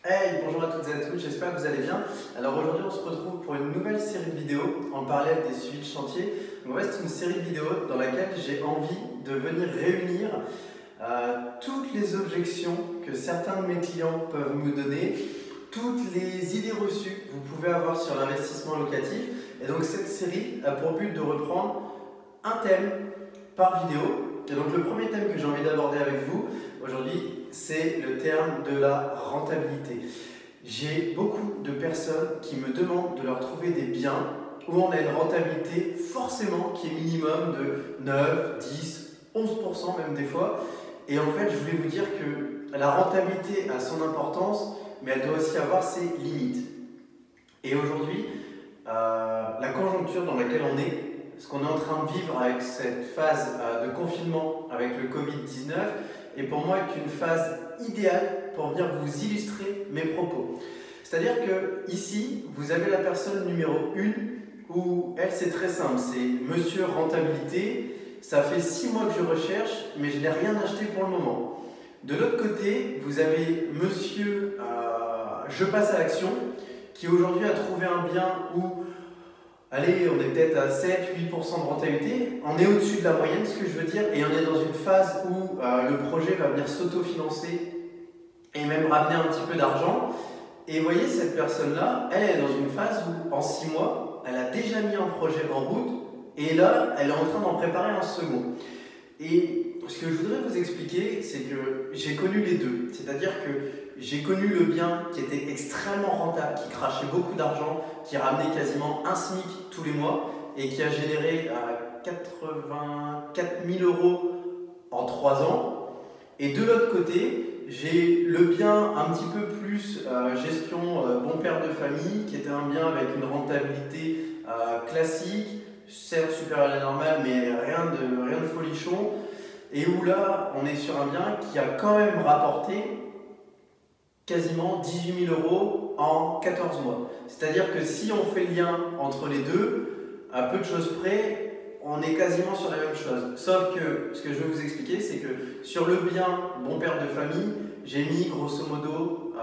Hey, bonjour à toutes et à tous, j'espère que vous allez bien. Alors aujourd'hui on se retrouve pour une nouvelle série de vidéos en parallèle des suivis de chantier. Donc en fait c'est une série de vidéos dans laquelle j'ai envie de venir réunir toutes les objections que certains de mes clients peuvent me donner, toutes les idées reçues que vous pouvez avoir sur l'investissement locatif. Et donc cette série a pour but de reprendre un thème par vidéo. Et donc le premier thème que j'ai envie d'aborder avec vous aujourd'hui, c'est le terme de la rentabilité. J'ai beaucoup de personnes qui me demandent de leur trouver des biens où on a une rentabilité forcément qui est minimum de 9, 10, 11% même des fois. Et en fait, je voulais vous dire que la rentabilité a son importance, mais elle doit aussi avoir ses limites. Et aujourd'hui, la conjoncture dans laquelle on est, ce qu'on est en train de vivre avec cette phase de confinement avec le Covid-19 est pour moi une phase idéale pour venir vous illustrer mes propos. C'est-à-dire que ici, vous avez la personne numéro 1 où elle, c'est très simple, c'est Monsieur Rentabilité, ça fait 6 mois que je recherche, mais je n'ai rien acheté pour le moment. De l'autre côté, vous avez Monsieur Je passe à l'action, qui aujourd'hui a trouvé un bien où allez, on est peut-être à 7-8% de rentabilité, on est au-dessus de la moyenne, ce que je veux dire, et on est dans une phase où le projet va venir s'autofinancer et même ramener un petit peu d'argent. Et vous voyez, cette personne-là, elle est dans une phase où, en 6 mois, elle a déjà mis un projet en route, et là, elle est en train d'en préparer un second. Et ce que je voudrais vous expliquer, c'est que j'ai connu les deux, c'est-à-dire que j'ai connu le bien qui était extrêmement rentable, qui crachait beaucoup d'argent, qui ramenait quasiment un SMIC tous les mois et qui a généré 84 000 € en 3 ans. Et de l'autre côté, j'ai le bien un petit peu plus gestion bon père de famille, qui était un bien avec une rentabilité classique, certes supérieure à la normale, mais rien de folichon. Et où là, on est sur un bien qui a quand même rapporté quasiment 18 000 € en 14 mois. C'est-à-dire que si on fait le lien entre les deux, à peu de choses près, on est quasiment sur la même chose. Sauf que ce que je vais vous expliquer, c'est que sur le bien bon père de famille, j'ai mis grosso modo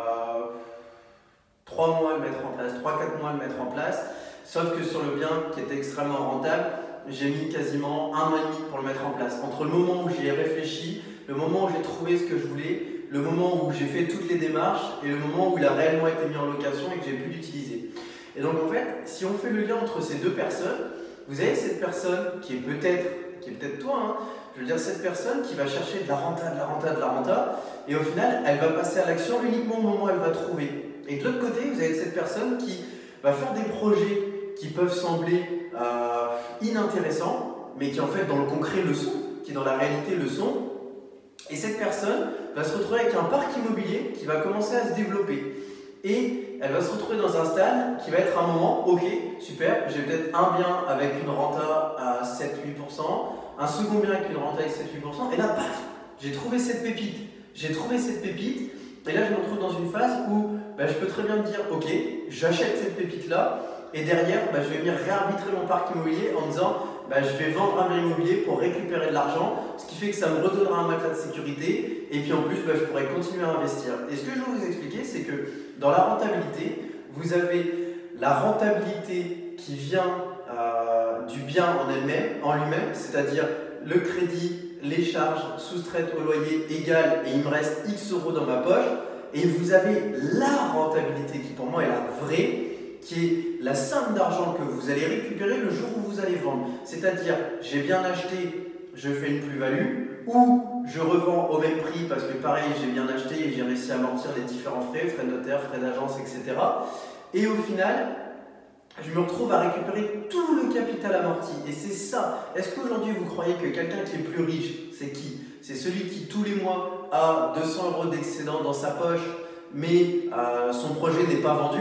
3 mois à le mettre en place, 3-4 mois à le mettre en place. Sauf que sur le bien qui était extrêmement rentable, j'ai mis quasiment 1 an et demi pour le mettre en place. Entre le moment où j'y ai réfléchi, le moment où j'ai trouvé ce que je voulais, le moment où j'ai fait toutes les démarches et le moment où il a réellement été mis en location et que j'ai pu l'utiliser. Et donc en fait, si on fait le lien entre ces deux personnes, vous avez cette personne qui est peut-être toi, hein, je veux dire cette personne qui va chercher de la renta, et au final, elle va passer à l'action uniquement au moment où elle va trouver. Et de l'autre côté, vous avez cette personne qui va faire des projets qui peuvent sembler inintéressants, mais qui en fait dans le concret le sont, qui dans la réalité le sont. Et cette personne va se retrouver avec un parc immobilier qui va commencer à se développer. Et elle va se retrouver dans un stade qui va être un moment, ok, super, j'ai peut-être un bien avec une renta à 7-8%, un second bien avec une renta avec 7-8%, et là, paf, j'ai trouvé cette pépite. Et là, je me retrouve dans une phase où je peux très bien me dire, ok, j'achète cette pépite-là, et derrière, je vais venir réarbitrer mon parc immobilier en me disant, je vais vendre un bien immobilier pour récupérer de l'argent, ce qui fait que ça me redonnera un matelas de sécurité, et puis en plus, je pourrai continuer à investir. Et ce que je vais vous expliquer, c'est que dans la rentabilité, vous avez la rentabilité qui vient du bien en lui-même, c'est-à-dire le crédit, les charges soustraites au loyer égales, et il me reste X € dans ma poche, et vous avez la rentabilité qui pour moi est la vraie, qui est la somme d'argent que vous allez récupérer le jour où vous allez vendre. C'est-à-dire, j'ai bien acheté, je fais une plus-value, ou je revends au même prix parce que pareil, j'ai bien acheté et j'ai réussi à amortir les différents frais de notaire, frais d'agence, etc. Et au final, je me retrouve à récupérer tout le capital amorti. Et c'est ça. Est-ce qu'aujourd'hui, vous croyez que quelqu'un qui est plus riche, c'est qui? C'est celui qui tous les mois a 200 € d'excédent dans sa poche, mais son projet n'est pas vendu?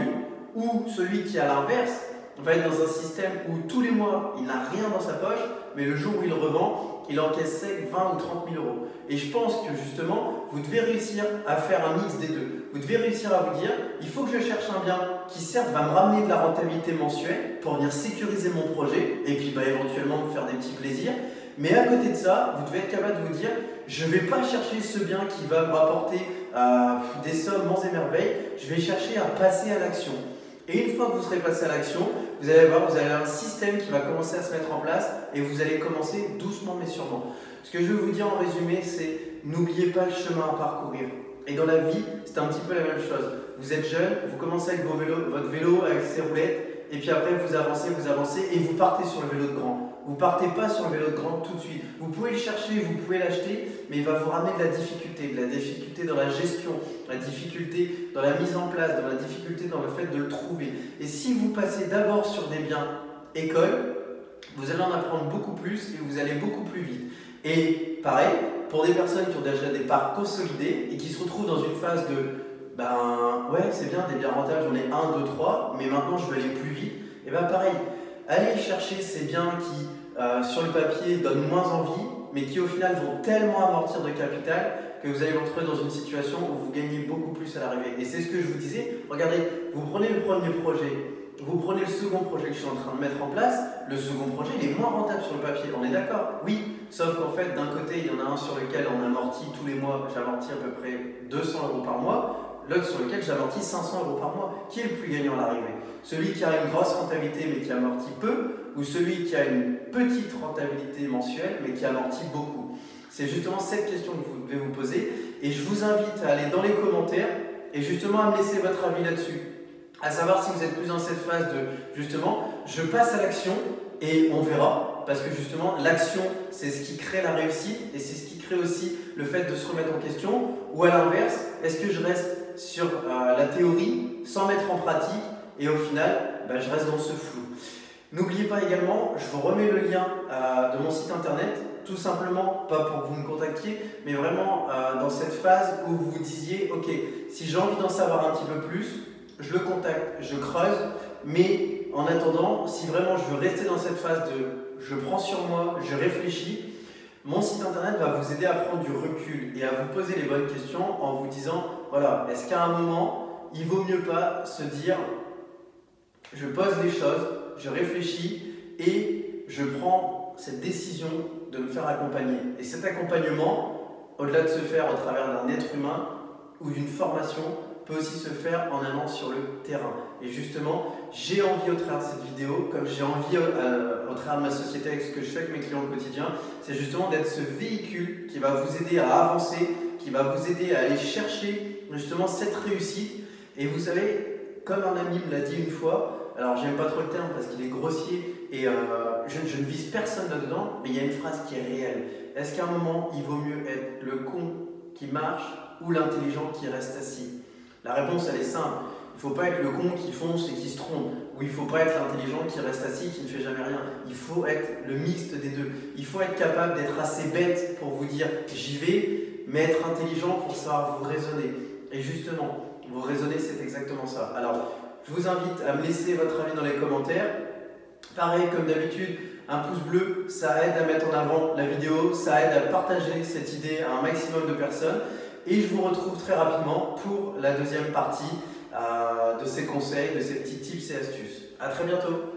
Ou celui qui, à l'inverse, va être dans un système où tous les mois, il n'a rien dans sa poche, mais le jour où il revend, il encaisse sec 20 ou 30 000 €. Et je pense que justement, vous devez réussir à faire un mix des deux. Vous devez réussir à vous dire, il faut que je cherche un bien qui certes va me ramener de la rentabilité mensuelle pour venir sécuriser mon projet et puis éventuellement me faire des petits plaisirs. Mais à côté de ça, vous devez être capable de vous dire, je ne vais pas chercher ce bien qui va me rapporter des sommes, monts et merveilles. Je vais chercher à passer à l'action. Et une fois que vous serez passé à l'action, vous allez voir, vous avez un système qui va commencer à se mettre en place et vous allez commencer doucement mais sûrement. Ce que je veux vous dire en résumé, c'est n'oubliez pas le chemin à parcourir. Et dans la vie, c'est un petit peu la même chose. Vous êtes jeune, vous commencez avec votre vélo, avec ses roulettes, et puis après vous avancez et vous partez sur le vélo de grand. Vous ne partez pas sur le vélo de grand tout de suite. Vous pouvez le chercher, vous pouvez l'acheter, mais il va vous ramener de la difficulté dans la gestion, de la difficulté dans la mise en place, dans la difficulté dans le fait de le trouver. Et si vous passez d'abord sur des biens école, vous allez en apprendre beaucoup plus et vous allez beaucoup plus vite. Et pareil, pour des personnes qui ont déjà des parts consolidés et qui se retrouvent dans une phase de ouais, c'est bien, des biens rentables, j'en ai 1, 2, 3, mais maintenant je veux aller plus vite. Et bien pareil, allez chercher ces biens qui, sur le papier, donnent moins envie, mais qui au final vont tellement amortir de capital que vous allez vous retrouver dans une situation où vous gagnez beaucoup plus à l'arrivée. Et c'est ce que je vous disais, regardez, vous prenez le premier projet, vous prenez le second projet que je suis en train de mettre en place, le second projet il est moins rentable sur le papier, on est d'accord? Oui, sauf qu'en fait d'un côté il y en a un sur lequel on amortit tous les mois, j'amortis à peu près 200 € par mois, l'autre sur lequel j'amortis 500 € par mois. Qui est le plus gagnant à l'arrivée? Celui qui a une grosse rentabilité mais qui amortit peu, ou celui qui a une petite rentabilité mensuelle mais qui amortit beaucoup? C'est justement cette question que vous devez vous poser et je vous invite à aller dans les commentaires et justement à me laisser votre avis là-dessus. À savoir si vous êtes plus dans cette phase de justement je passe à l'action et on verra, parce que justement l'action c'est ce qui crée la réussite et c'est ce qui crée aussi le fait de se remettre en question, ou à l'inverse, est-ce que je reste sur la théorie sans mettre en pratique et au final je reste dans ce flou. N'oubliez pas également, je vous remets le lien de mon site internet, tout simplement, pas pour que vous me contactiez, mais vraiment dans cette phase où vous vous disiez ok, si j'ai envie d'en savoir un petit peu plus, je le contacte, je creuse, mais en attendant, si vraiment je veux rester dans cette phase de je prends sur moi, je réfléchis, mon site internet va vous aider à prendre du recul et à vous poser les bonnes questions en vous disant voilà, est-ce qu'à un moment, il vaut mieux pas se dire je pose les choses, je réfléchis et je prends cette décision de me faire accompagner. Et cet accompagnement, au-delà de se faire au travers d'un être humain ou d'une formation, peut aussi se faire en allant sur le terrain. Et justement, j'ai envie au travers de cette vidéo, comme j'ai envie au travers de ma société avec ce que je fais avec mes clients au quotidien, c'est justement d'être ce véhicule qui va vous aider à avancer, qui va vous aider à aller chercher justement cette réussite. Et vous savez, comme un ami me l'a dit une fois, alors j'aime pas trop le terme parce qu'il est grossier et je ne vise personne là-dedans, mais il y a une phrase qui est réelle. Est-ce qu'à un moment, il vaut mieux être le con qui marche ou l'intelligent qui reste assis? La réponse, elle est simple. Il ne faut pas être le con qui fonce et qui se trompe. Ou il ne faut pas être l'intelligent qui reste assis et qui ne fait jamais rien. Il faut être le mixte des deux. Il faut être capable d'être assez bête pour vous dire j'y vais, mais être intelligent pour savoir vous raisonner. Et justement, vous raisonner, c'est exactement ça. Alors, je vous invite à me laisser votre avis dans les commentaires. Pareil, comme d'habitude, un pouce bleu, ça aide à mettre en avant la vidéo, ça aide à partager cette idée à un maximum de personnes. Et je vous retrouve très rapidement pour la deuxième partie de ces conseils, de ces petits tips et astuces. À très bientôt.